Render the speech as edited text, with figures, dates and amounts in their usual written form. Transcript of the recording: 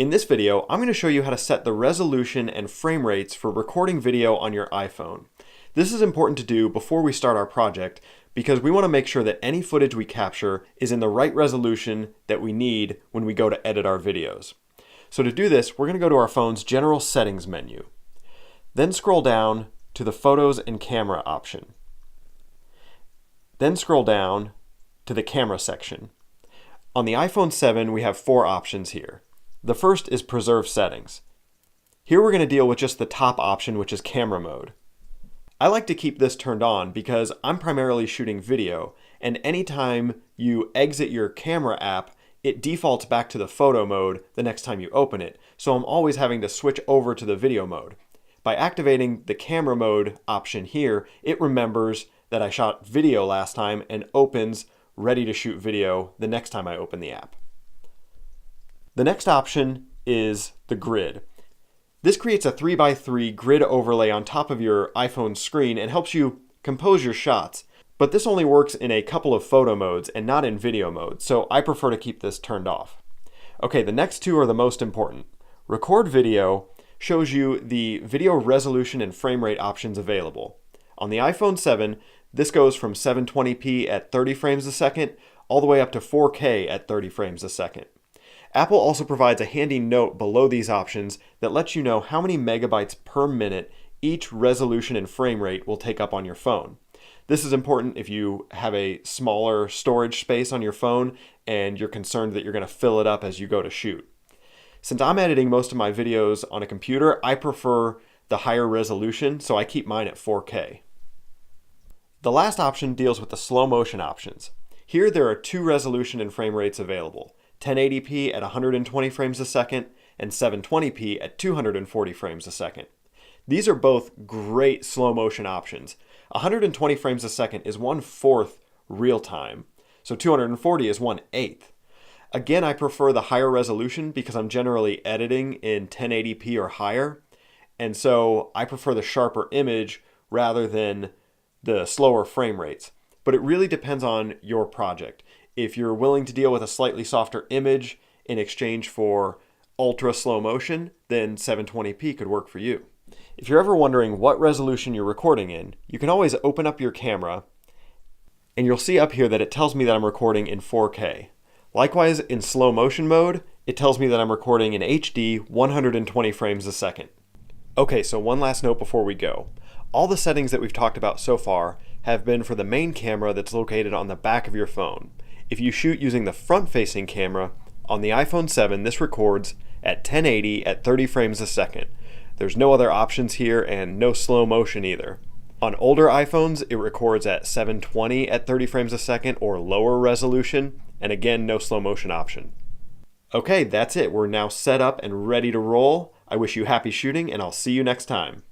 In this video, I'm going to show you how to set the resolution and frame rates for recording video on your iPhone. This is important to do before we start our project because we want to make sure that any footage we capture is in the right resolution that we need when we go to edit our videos. So to do this, we're going to go to our phone's General Settings menu. Then scroll down to the Photos and Camera option. Then scroll down to the Camera section. On the iPhone 7, we have 4 options here. The first is Preserve Settings. Here we're going to deal with just the top option, which is Camera Mode. I like to keep this turned on because I'm primarily shooting video, and anytime you exit your camera app, it defaults back to the photo mode the next time you open it, so I'm always having to switch over to the video mode. By activating the Camera Mode option here, it remembers that I shot video last time and opens ready to shoot video the next time I open the app. The next option is the grid. This creates a 3x3 grid overlay on top of your iPhone screen and helps you compose your shots. But this only works in a couple of photo modes and not in video mode, so I prefer to keep this turned off. Okay, the next two are the most important. Record Video shows you the video resolution and frame rate options available. On the iPhone 7, this goes from 720p at 30 frames a second all the way up to 4K at 30 frames a second. Apple also provides a handy note below these options that lets you know how many megabytes per minute each resolution and frame rate will take up on your phone. This is important if you have a smaller storage space on your phone and you're concerned that you're going to fill it up as you go to shoot. Since I'm editing most of my videos on a computer, I prefer the higher resolution, so I keep mine at 4K. The last option deals with the slow motion options. Here there are 2 resolution and frame rates available. 1080p at 120 frames a second, and 720p at 240 frames a second. These are both great slow motion options. 120 frames a second is 1/4 real time, so 240 is 1/8. Again, I prefer the higher resolution because I'm generally editing in 1080p or higher, and so I prefer the sharper image rather than the slower frame rates. But it really depends on your project. If you're willing to deal with a slightly softer image in exchange for ultra slow motion, then 720p could work for you. If you're ever wondering what resolution you're recording in, you can always open up your camera and you'll see up here that it tells me that I'm recording in 4K. Likewise, in slow motion mode, it tells me that I'm recording in HD 120 frames a second. Okay, so one last note before we go. All the settings that we've talked about so far have been for the main camera that's located on the back of your phone. If you shoot using the front-facing camera, on the iPhone 7, this records at 1080 at 30 frames a second. There's no other options here and no slow motion either. On older iPhones, it records at 720 at 30 frames a second or lower resolution, and again, no slow motion option. Okay, that's it. We're now set up and ready to roll. I wish you happy shooting, and I'll see you next time.